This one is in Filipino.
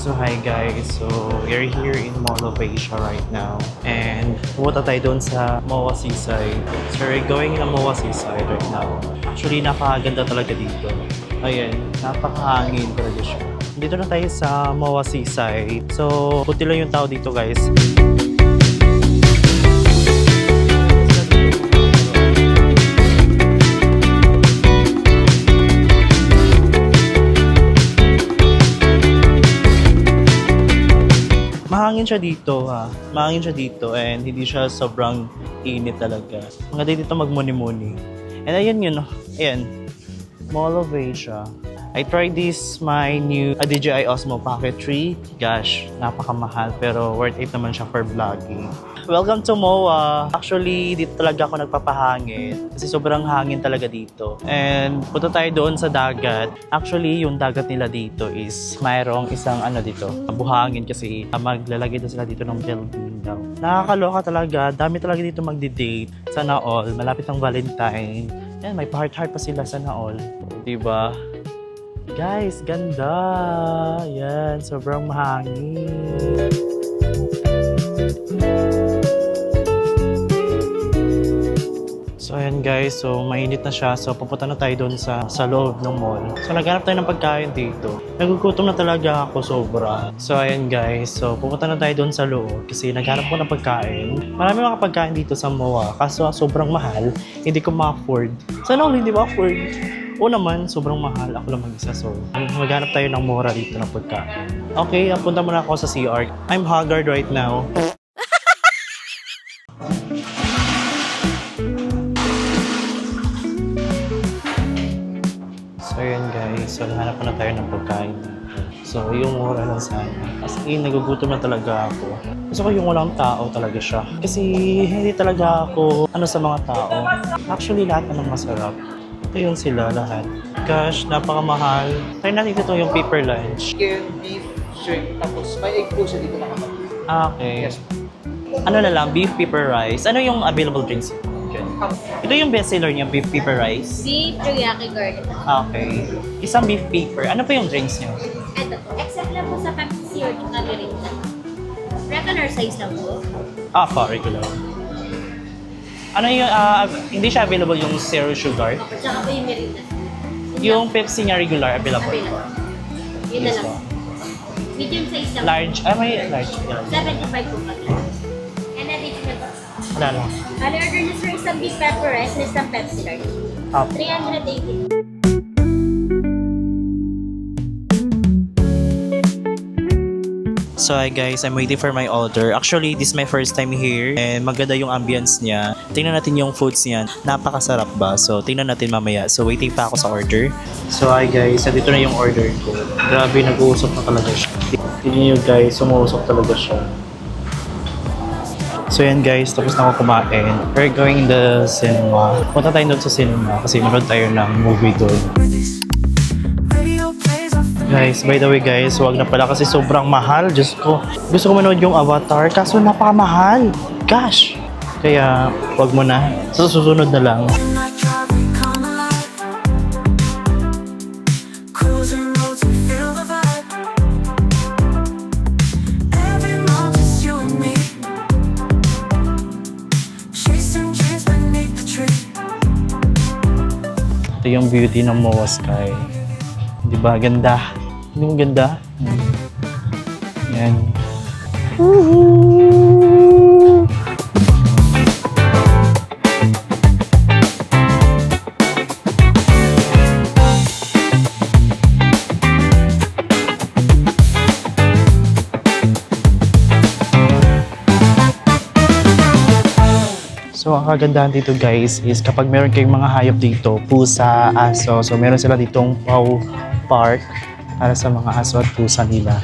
So hi guys, so we're here in Mall of Asia right now and pumunta tayo doon sa MOA Seaside. So we're going in MOA Seaside right now. Actually napakaganda talaga dito. Ayan, napakahangin talaga siya. Dito na tayo sa MOA Seaside. So puti lang yung tao dito guys. Mahangin siya dito Mahangin siya dito and hindi siya sobrang init talaga. Maganda dito magmuni-muni. And ayun yun, ayan. Mall of Asia. I tried my new DJI Osmo Pocket 3. Gosh, napakamahal pero worth it naman siya for vlogging. Welcome to MOA. Actually, dito talaga ako nagpapahangin kasi sobrang hangin talaga dito. And punta tayo doon sa dagat. Actually, yung dagat nila dito is mayroong isang dito, buhangin kasi maglalagay daw sila dito ng building daw. Nakakaloka talaga. Dami talaga dito magdi-date. Sana all. Malapit ang Valentine. Yan, may heart-heart pa sila. Sana all. Diba? Guys, ganda! Yan, sobrang mahangin. So ayan guys, so mainit na siya. So pupunta na tayo doon sa loob ng mall. So naghanap tayo ng pagkain dito. Nagugutom na talaga ako sobra. So ayan guys, so pupunta na tayo doon sa loob kasi naghanap ko ng pagkain. Marami mga pagkain dito sa MOA kaso sobrang mahal. Hindi ko ma-afford. Sana all hindi ma-afford. O naman, sobrang mahal. Ako lang mag-isa. So, maghanap tayo ng mura dito ng pagkain. Okay, punta muna ako sa CR. I'm haggard right now. So, ayan guys. So, hanap na tayo ng pagkain dito. So, yung mura lang sana. As in, nagugutom na talaga ako. Gusto ko yung walang tao talaga siya. Kasi, hindi talaga ako sa mga tao. Actually, lahat naman masarap. Ito yun sila lahat. Gosh, napakamahal. Try natin ito yung paper lunch. Chicken, beef, shrimp, tapos may egg po siya dito nakapag. Okay. Yes. Ano na lang, beef paper rice. Ano yung available drinks? Ito yung bestseller niya, beef paper rice. Beef teriyaki garlic. Okay. Isang beef paper. Ano pa yung drinks niyo? Ito po. Except lang po sa Pepsi or Margarita. Regular size lang po. Regular. Ano yung, hindi siya available yung zero sugar? Opo, tsaka po yung Merita. Yung Pepsi niya regular available. Available. Yun na lang. Medium size lang. Large, may large. 75 po kami. And additional po. Wala lang. Bali order niyo sir isang beef pepper rice and isang Pepsi large. 380. So hi guys, I'm waiting for my order. Actually, this is my first time here and maganda yung ambience niya. Tingnan natin yung foods niya. Napakasarap ba? So tingnan natin mamaya. So waiting pa ako sa order. So hi guys, dito na yung order ko. Grabe, nag-uusap na talaga siya. Tingnan nyo guys, umuusap talaga siya. So yan guys, tapos na ako kumain. We're going in the cinema. Punta tayo doon sa cinema kasi manood tayo ng movie doon. Guys, by the way guys, wag na pala kasi sobrang mahal. Diyos ko. Gusto ko manood yung Avatar kaso napakamahal. Gosh! Kaya wag mo na. Sa susunod na lang. Ito yung beauty ng MOA Sky. Diba? Ganda. Hindi mo ganda? Yan. Woohoo! So, ang kagandahan dito guys is kapag meron kayong mga hayop dito, pusa, aso, so meron sila ditong paw park para sa mga aso at pusa nila.